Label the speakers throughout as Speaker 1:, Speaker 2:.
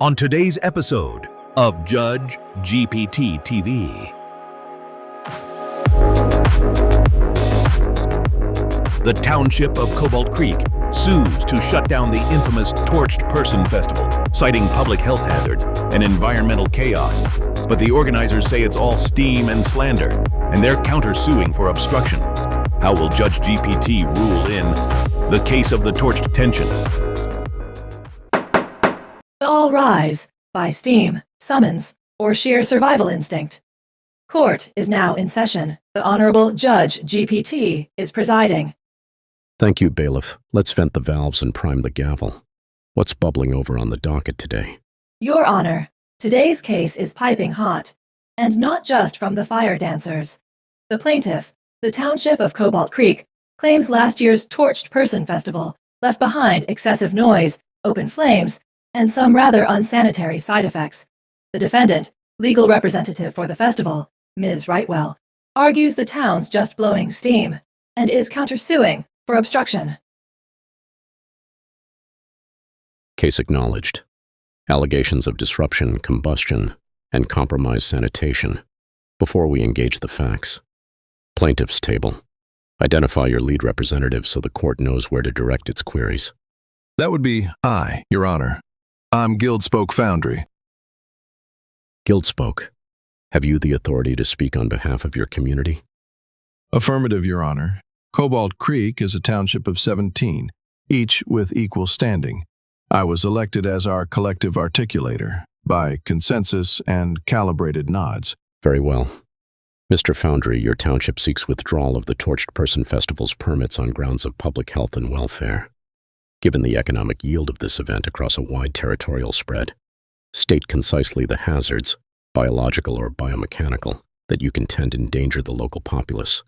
Speaker 1: on today's episode of Judge GPT TV. The township of Cobalt Creek sues to shut down the infamous Torched Person Festival, citing public health hazards and environmental chaos. But the organizers say it's all steam and slander, and they're counter-suing for obstruction. How will Judge GPT rule in the case of the torched tension?
Speaker 2: All rise by steam, summons, or sheer survival instinct. Court is now in session. The Honorable Judge GPT is presiding.
Speaker 3: Thank you, bailiff. Let's vent the valves and prime the gavel. What's bubbling over on the docket today?
Speaker 2: Your Honor, today's case is piping hot, and not just from the fire dancers. The plaintiff, the township of Cobalt Creek, claims last year's Torched Person Festival left behind excessive noise, open flames, and some rather unsanitary side effects. The defendant, legal representative for the festival, Ms. Rightwell, argues the town's just blowing steam and is countersuing for obstruction.
Speaker 3: Case acknowledged. Allegations of disruption, combustion, and compromised sanitation. Before we engage the facts. Plaintiff's table. Identify your lead representative so the court knows where to direct its queries.
Speaker 4: That would be I, Your Honor. I'm Guildspoke Foundry.
Speaker 3: Guildspoke. Have you the authority to speak on behalf of your community?
Speaker 4: Affirmative, Your Honor. Cobalt Creek is a township of 17, each with equal standing. I was elected as our collective articulator, by consensus and calibrated nods.
Speaker 3: Very well. Mr. Foundry, your township seeks withdrawal of the Torched Person Festival's permits on grounds of public health and welfare. Given the economic yield of this event across a wide territorial spread, state concisely the hazards, biological or biomechanical, that you contend endanger the local populace.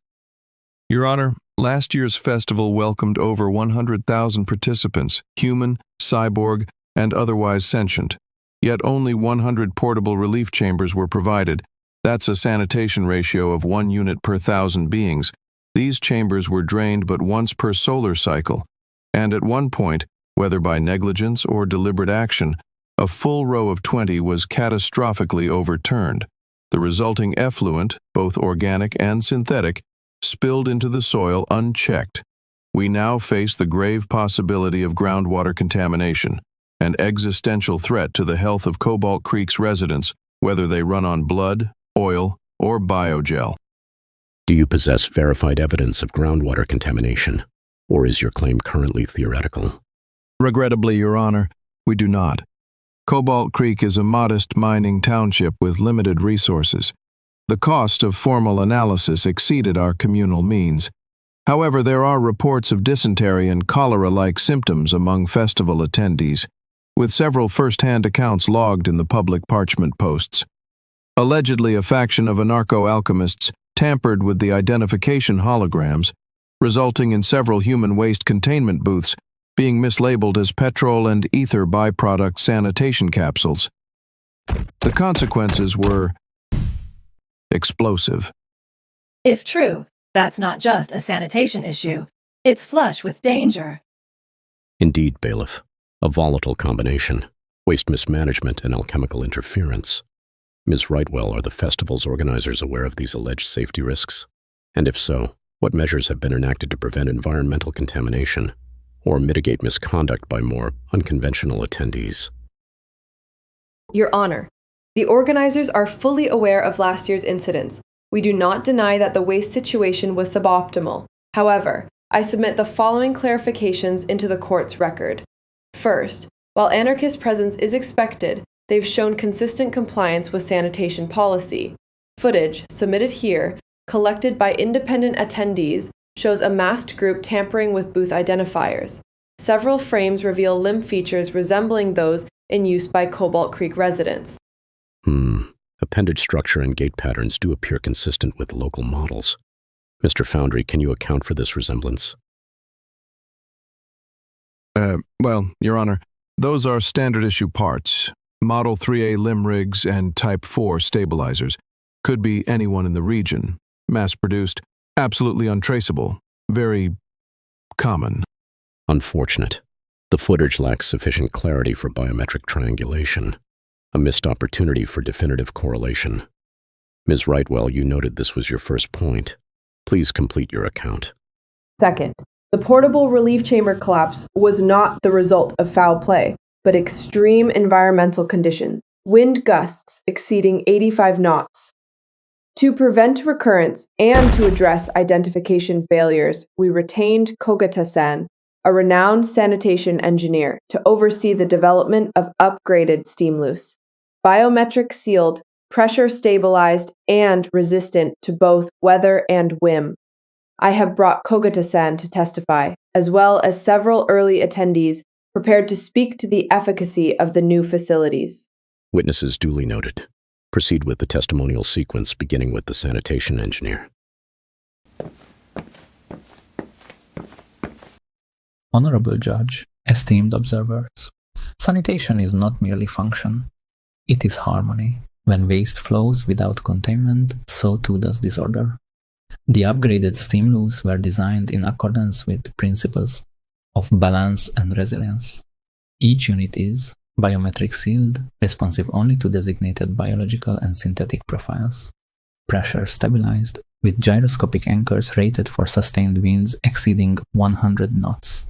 Speaker 4: Your Honor, last year's festival welcomed over 100,000 participants, human, cyborg, and otherwise sentient. Yet only 100 portable relief chambers were provided. That's a sanitation ratio of 1 unit per 1,000 beings. These chambers were drained but once per solar cycle. And at one point, whether by negligence or deliberate action, a full row of 20 was catastrophically overturned. The resulting effluent, both organic and synthetic, spilled into the soil unchecked. We now face the grave possibility of groundwater contamination, an existential threat to the health of Cobalt Creek's residents, whether they run on blood, oil, or biogel.
Speaker 3: Do you possess verified evidence of groundwater contamination, or is your claim currently theoretical?
Speaker 4: Regrettably, Your Honor, we do not. Cobalt Creek is a modest mining township with limited resources. The cost of formal analysis exceeded our communal means. However, there are reports of dysentery and cholera-like symptoms among festival attendees, with several first-hand accounts logged in the public parchment posts. Allegedly, a faction of anarcho-alchemists tampered with the identification holograms, resulting in several human waste containment booths being mislabeled as petrol and ether byproduct sanitation capsules. The consequences were explosive.
Speaker 2: If true, that's not just a sanitation issue. It's flush with danger.
Speaker 3: Indeed, bailiff. A volatile combination. Waste mismanagement and alchemical interference. Ms. Rightwell, are the festival's organizers aware of these alleged safety risks? And if so, what measures have been enacted to prevent environmental contamination or mitigate misconduct by more unconventional attendees?
Speaker 5: Your Honor, the organizers are fully aware of last year's incidents. We do not deny that the waste situation was suboptimal. However, I submit the following clarifications into the court's record. First, while anarchist presence is expected, they've shown consistent compliance with sanitation policy. Footage, submitted here, collected by independent attendees, shows a masked group tampering with booth identifiers. Several frames reveal limb features resembling those in use by Cobalt Creek residents.
Speaker 3: Appendage structure and gait patterns do appear consistent with local models. Mr. Foundry, can you account for this resemblance?
Speaker 4: Well, Your Honor, those are standard issue parts. Model 3A limb rigs and Type 4 stabilizers. Could be anyone in the region. Mass-produced, absolutely untraceable. Very common.
Speaker 3: Unfortunate. The footage lacks sufficient clarity for biometric triangulation. A missed opportunity for definitive correlation. Ms. Rightwell, you noted this was your first point. Please complete your account.
Speaker 5: Second, the portable relief chamber collapse was not the result of foul play, but extreme environmental conditions, wind gusts exceeding 85 knots. To prevent recurrence and to address identification failures, we retained Kogata-san, a renowned sanitation engineer, to oversee the development of upgraded steam loose, biometric sealed, pressure stabilized, and resistant to both weather and whim. I have brought Kogata-san to testify, as well as several early attendees prepared to speak to the efficacy of the new facilities.
Speaker 3: Witnesses duly noted. Proceed with the testimonial sequence, beginning with the sanitation engineer.
Speaker 6: Honorable Judge, esteemed observers, sanitation is not merely function, it is harmony. When waste flows without containment, so too does disorder. The upgraded steam loops were designed in accordance with principles of balance and resilience. Each unit is biometric sealed, responsive only to designated biological and synthetic profiles, pressure stabilized, with gyroscopic anchors rated for sustained winds exceeding 100 knots,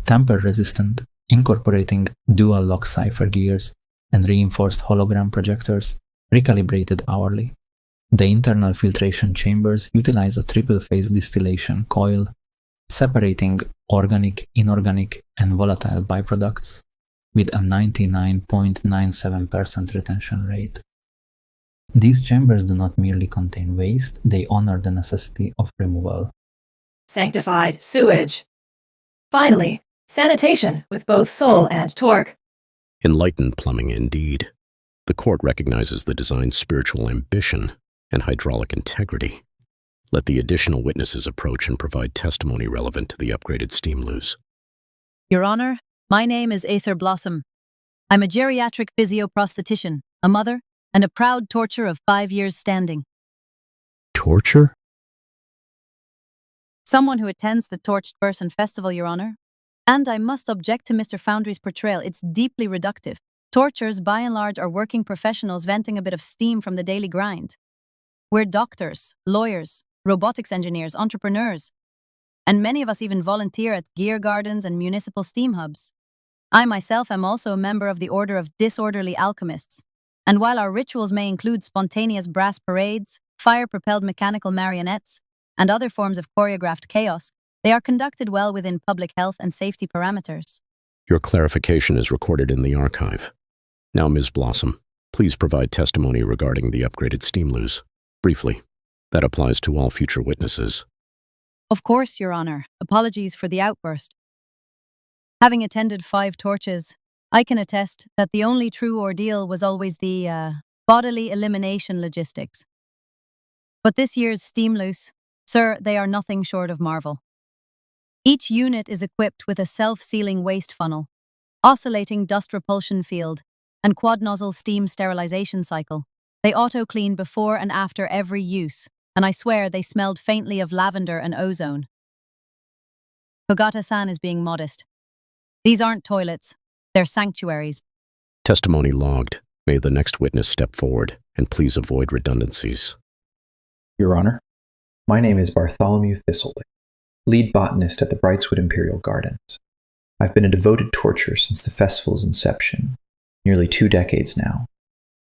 Speaker 6: tamper resistant, incorporating dual lock cipher gears and reinforced hologram projectors, recalibrated hourly. The internal filtration chambers utilize a triple-phase distillation coil, separating organic, inorganic, and volatile byproducts with a 99.97% retention rate. These chambers do not merely contain waste, they honor the necessity of removal.
Speaker 2: Sanctified sewage. Finally, sanitation with both soul and torque.
Speaker 3: Enlightened plumbing indeed. The court recognizes the design's spiritual ambition and hydraulic integrity. Let the additional witnesses approach and provide testimony relevant to the upgraded steam loos.
Speaker 7: Your Honor, my name is Aether Blossom. I'm a geriatric physioprosthetician, a mother, and a proud torture of 5 years standing.
Speaker 3: Torture?
Speaker 7: Someone who attends the Torched Person Festival, Your Honor. And I must object to Mr. Foundry's portrayal. It's deeply reductive. Tortures, by and large, are working professionals venting a bit of steam from the daily grind. We're doctors, lawyers, robotics engineers, entrepreneurs, and many of us even volunteer at gear gardens and municipal steam hubs. I myself am also a member of the Order of Disorderly Alchemists, and while our rituals may include spontaneous brass parades, fire-propelled mechanical marionettes, and other forms of choreographed chaos, they are conducted well within public health and safety parameters.
Speaker 3: Your clarification is recorded in the archive. Now, Ms. Blossom, please provide testimony regarding the upgraded steam loos. Briefly, that applies to all future witnesses.
Speaker 7: Of course, Your Honor. Apologies for the outburst. Having attended 5 torches, I can attest that the only true ordeal was always the bodily elimination logistics. But this year's steam loose, sir, they are nothing short of marvel. Each unit is equipped with a self-sealing waste funnel, oscillating dust repulsion field, and quad-nozzle steam sterilization cycle. They auto-clean before and after every use, and I swear they smelled faintly of lavender and ozone. Kogata-san is being modest. These aren't toilets, they're sanctuaries.
Speaker 3: Testimony logged. May the next witness step forward, and please avoid redundancies.
Speaker 8: Your Honor, my name is Bartholomew Thistleton, lead botanist at the Brightswood Imperial Gardens. I've been a devoted torturer since the festival's inception, nearly 2 decades now.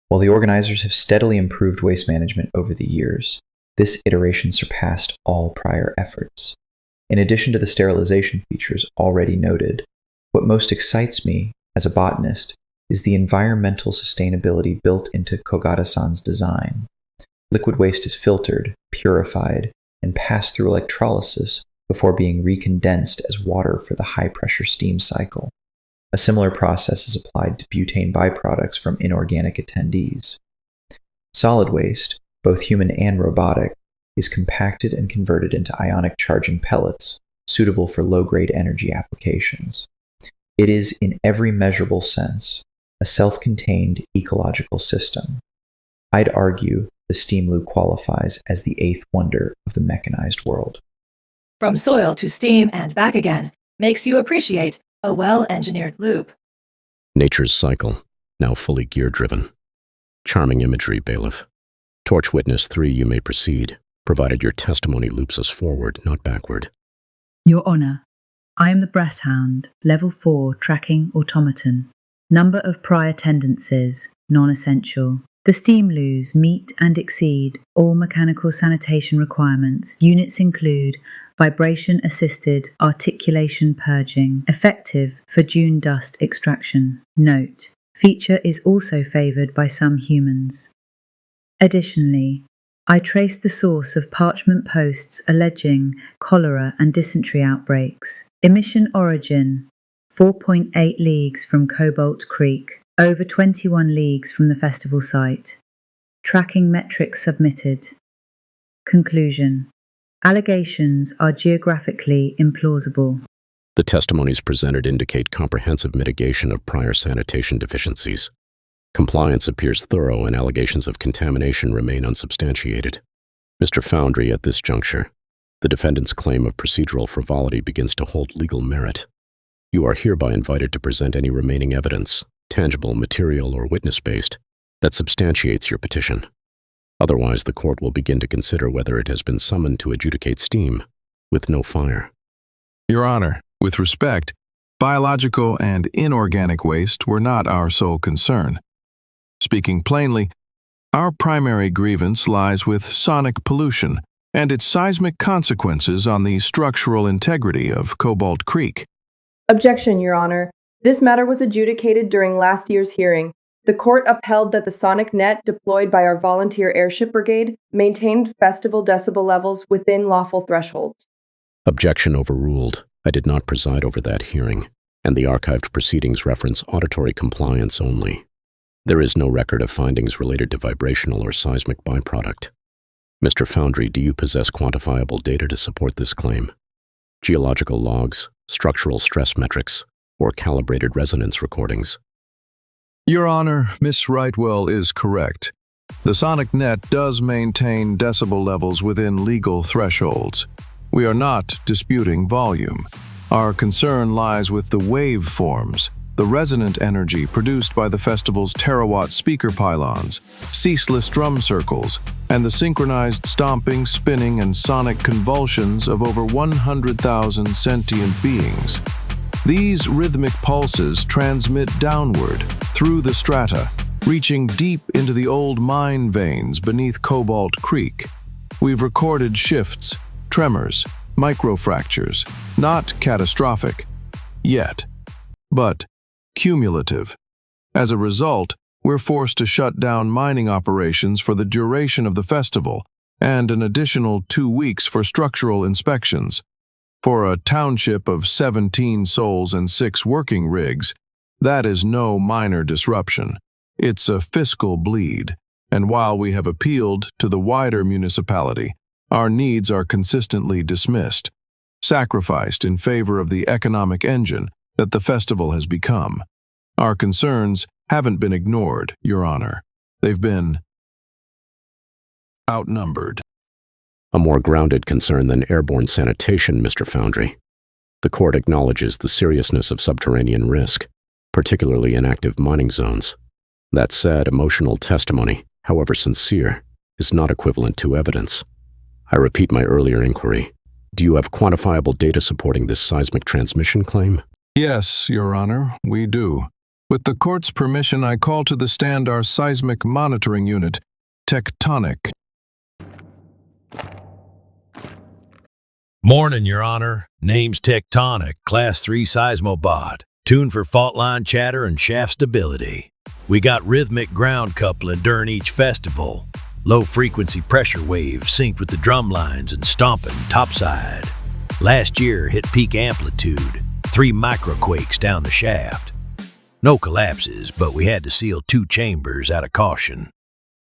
Speaker 8: While the organizers have steadily improved waste management over the years, this iteration surpassed all prior efforts. In addition to the sterilization features already noted, what most excites me as a botanist is the environmental sustainability built into Kogata-san's design. Liquid waste is filtered, purified, and passed through electrolysis before being recondensed as water for the high-pressure steam cycle. A similar process is applied to butane byproducts from inorganic attendees. Solid waste, both human and robotic, is compacted and converted into ionic charging pellets, suitable for low-grade energy applications. It is, in every measurable sense, a self-contained ecological system. I'd argue the steam loop qualifies as the 8th wonder of the mechanized world.
Speaker 2: From soil to steam and back again makes you appreciate a well-engineered loop.
Speaker 3: Nature's cycle. now fully gear-driven. Charming imagery, bailiff. Torch Witness 3, you may proceed, provided your testimony loops us forward, not backward.
Speaker 9: Your Honour, I am the Brass Hound, Level 4 Tracking Automaton. Number of prior tendencies, non-essential. The steam loos meet and exceed all mechanical sanitation requirements. Units include vibration-assisted articulation purging, effective for dune dust extraction. Note: feature is also favoured by some humans. Additionally, I traced the source of parchment posts alleging cholera and dysentery outbreaks. Emission origin: 4.8 leagues from Cobalt Creek, over 21 leagues from the festival site. Tracking metrics submitted. Conclusion: allegations are geographically implausible.
Speaker 3: The testimonies presented indicate comprehensive mitigation of prior sanitation deficiencies. Compliance appears thorough and allegations of contamination remain unsubstantiated. Mr. Foundry, at this juncture, the defendant's claim of procedural frivolity begins to hold legal merit. You are hereby invited to present any remaining evidence, tangible, material, or witness-based, that substantiates your petition. Otherwise, the court will begin to consider whether it has been summoned to adjudicate steam with no fire.
Speaker 4: Your Honor, with respect, biological and inorganic waste were not our sole concern. Speaking plainly, our primary grievance lies with sonic pollution and its seismic consequences on the structural integrity of Cobalt Creek.
Speaker 5: Objection, Your Honor. This matter was adjudicated during last year's hearing. The court upheld that the sonic net deployed by our volunteer airship brigade maintained festival decibel levels within lawful thresholds.
Speaker 3: Objection overruled. I did not preside over that hearing, and the archived proceedings reference auditory compliance only. There is no record of findings related to vibrational or seismic byproduct. Mr. Foundry, do you possess quantifiable data to support this claim? Geological logs, structural stress metrics, or calibrated resonance recordings?
Speaker 4: Your Honor, Miss Rightwell is correct. The sonic net does maintain decibel levels within legal thresholds. We are not disputing volume. Our concern lies with the waveforms, the resonant energy produced by the festival's terawatt speaker pylons, ceaseless drum circles, and the synchronized stomping, spinning, and sonic convulsions of over 100,000 sentient beings. These rhythmic pulses transmit downward through the strata, reaching deep into the old mine veins beneath Cobalt Creek. We've recorded shifts, tremors, microfractures, not catastrophic yet, but cumulative. As a result, we're forced to shut down mining operations for the duration of the festival and an additional 2 weeks for structural inspections. For a township of 17 souls and 6 working rigs, that is no minor disruption. It's a fiscal bleed, and while we have appealed to the wider municipality, our needs are consistently dismissed, sacrificed in favor of the economic engine that the festival has become. Our concerns haven't been ignored, Your Honor. They've been outnumbered.
Speaker 3: A more grounded concern than airborne sanitation, Mr. Foundry. The court acknowledges the seriousness of subterranean risk, particularly in active mining zones. That said, emotional testimony, however sincere, is not equivalent to evidence. I repeat my earlier inquiry. Do you have quantifiable data supporting this seismic transmission claim?
Speaker 4: Yes, Your Honor, we do. With the court's permission, I call to the stand our seismic monitoring unit, Tectonic.
Speaker 10: Morning, Your Honor. Name's Tectonic, Class 3 Seismobot, tuned for fault line chatter and shaft stability. We got rhythmic ground coupling during each festival. Low-frequency pressure waves synced with the drum lines and stomping topside. Last year hit peak amplitude, 3 microquakes down the shaft. No collapses, but we had to seal 2 chambers out of caution.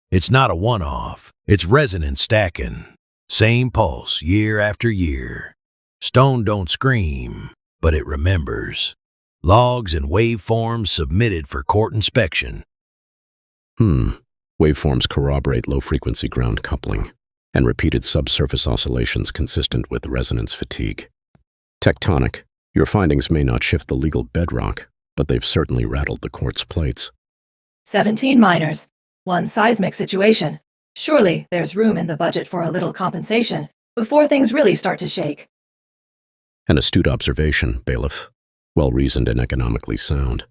Speaker 10: It's not a one-off, it's resonance stacking. Same pulse year after year. Stone don't scream, but it remembers. Logs and waveforms submitted for court inspection.
Speaker 3: Waveforms corroborate low-frequency ground coupling and repeated subsurface oscillations consistent with resonance fatigue. Tectonic, your findings may not shift the legal bedrock, but they've certainly rattled the court's plates.
Speaker 2: 17 miners, 1 seismic situation. Surely there's room in the budget for a little compensation before things really start to shake.
Speaker 3: An astute observation, bailiff. Well-reasoned and economically sound.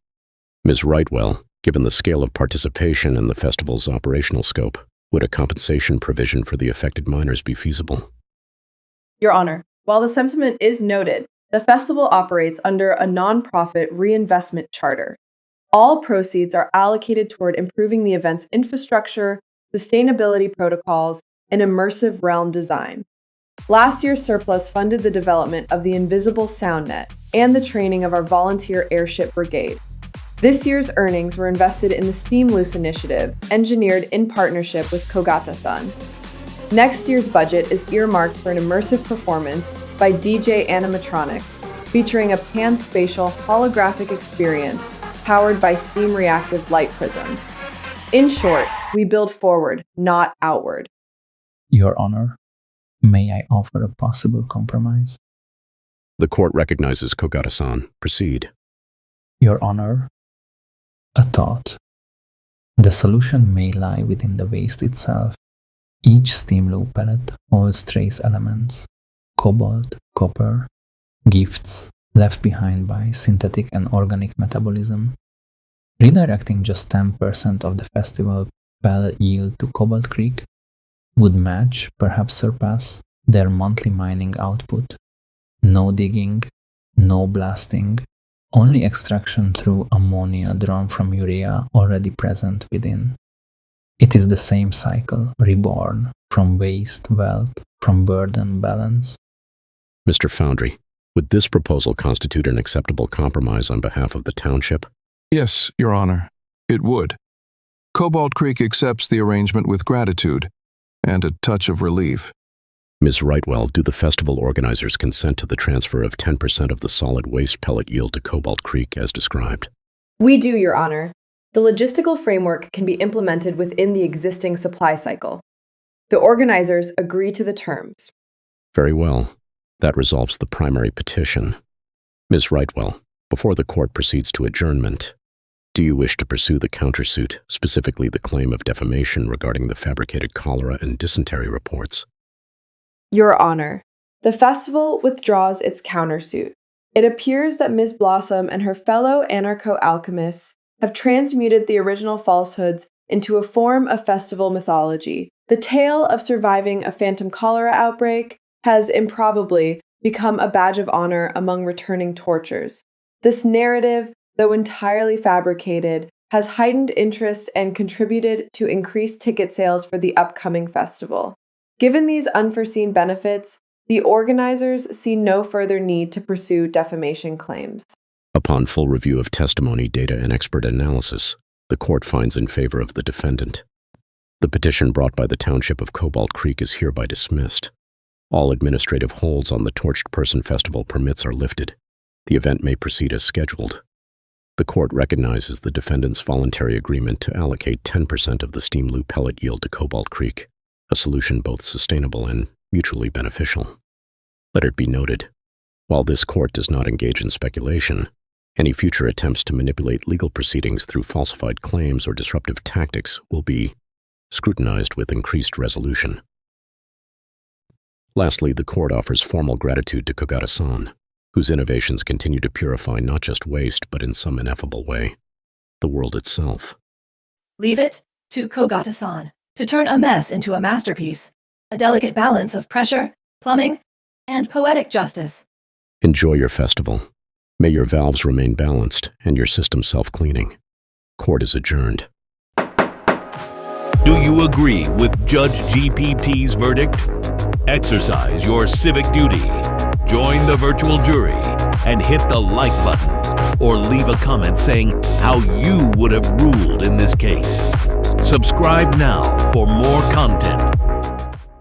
Speaker 3: Ms. Rightwell, given the scale of participation and the festival's operational scope, would a compensation provision for the affected miners be feasible?
Speaker 5: Your Honor, while the sentiment is noted, the festival operates under a non-profit reinvestment charter. All proceeds are allocated toward improving the event's infrastructure, sustainability protocols, and immersive realm design. Last year's surplus funded the development of the Invisible Sound Net and the training of our volunteer airship brigade. This year's earnings were invested in the Steam Loose initiative, engineered in partnership with Kogata-san. Next year's budget is earmarked for an immersive performance by DJ Animatronics, featuring a pan-spatial holographic experience powered by steam-reactive light prisms. In short, we build forward, not outward.
Speaker 6: Your Honor, may I offer a possible compromise?
Speaker 3: The court recognizes Kogata-san. Proceed.
Speaker 6: Your Honor, a thought. The solution may lie within the waste itself. Each steam loop pellet holds trace elements, cobalt, copper, gifts left behind by synthetic and organic metabolism. Redirecting just 10% of the festival pellet yield to Cobalt Creek would match, perhaps surpass, their monthly mining output. No digging, no blasting, only extraction through ammonia drawn from urea already present within. It is the same cycle, reborn, from waste, wealth, from burden, balance.
Speaker 3: Mr. Foundry, would this proposal constitute an acceptable compromise on behalf of the township?
Speaker 4: Yes, Your Honor, it would. Cobalt Creek accepts the arrangement with gratitude and a touch of relief.
Speaker 3: Ms. Rightwell, do the festival organizers consent to the transfer of 10% of the solid waste pellet yield to Cobalt Creek as described?
Speaker 5: We do, Your Honor. The logistical framework can be implemented within the existing supply cycle. The organizers agree to the terms.
Speaker 3: Very well. That resolves the primary petition. Ms. Rightwell, before the court proceeds to adjournment, do you wish to pursue the countersuit, specifically the claim of defamation regarding the fabricated cholera and dysentery reports?
Speaker 5: Your Honor, the festival withdraws its countersuit. It appears that Ms. Blossom and her fellow anarcho-alchemists have transmuted the original falsehoods into a form of festival mythology. The tale of surviving a phantom cholera outbreak has improbably become a badge of honor among returning tortures. This narrative, though entirely fabricated, has heightened interest and contributed to increased ticket sales for the upcoming festival. Given these unforeseen benefits, the organizers see no further need to pursue defamation claims.
Speaker 3: Upon full review of testimony, data, and expert analysis, the court finds in favor of the defendant. The petition brought by the Township of Cobalt Creek is hereby dismissed. All administrative holds on the Torched Person Festival permits are lifted. The event may proceed as scheduled. The court recognizes the defendant's voluntary agreement to allocate 10% of the steam loop pellet yield to Cobalt Creek, a solution both sustainable and mutually beneficial. Let it be noted, while this court does not engage in speculation, any future attempts to manipulate legal proceedings through falsified claims or disruptive tactics will be scrutinized with increased resolution. Lastly, the court offers formal gratitude to Kogata-san, whose innovations continue to purify not just waste, but in some ineffable way, the world itself.
Speaker 2: Leave it to Kogata-san to turn a mess into a masterpiece, a delicate balance of pressure, plumbing, and poetic justice.
Speaker 3: Enjoy your festival. May your valves remain balanced and your system self-cleaning. Court is adjourned.
Speaker 1: Do you agree with Judge GPT's verdict? Exercise your civic duty. Join the virtual jury and hit the like button, or leave a comment saying how you would have ruled in this case. Subscribe now for more content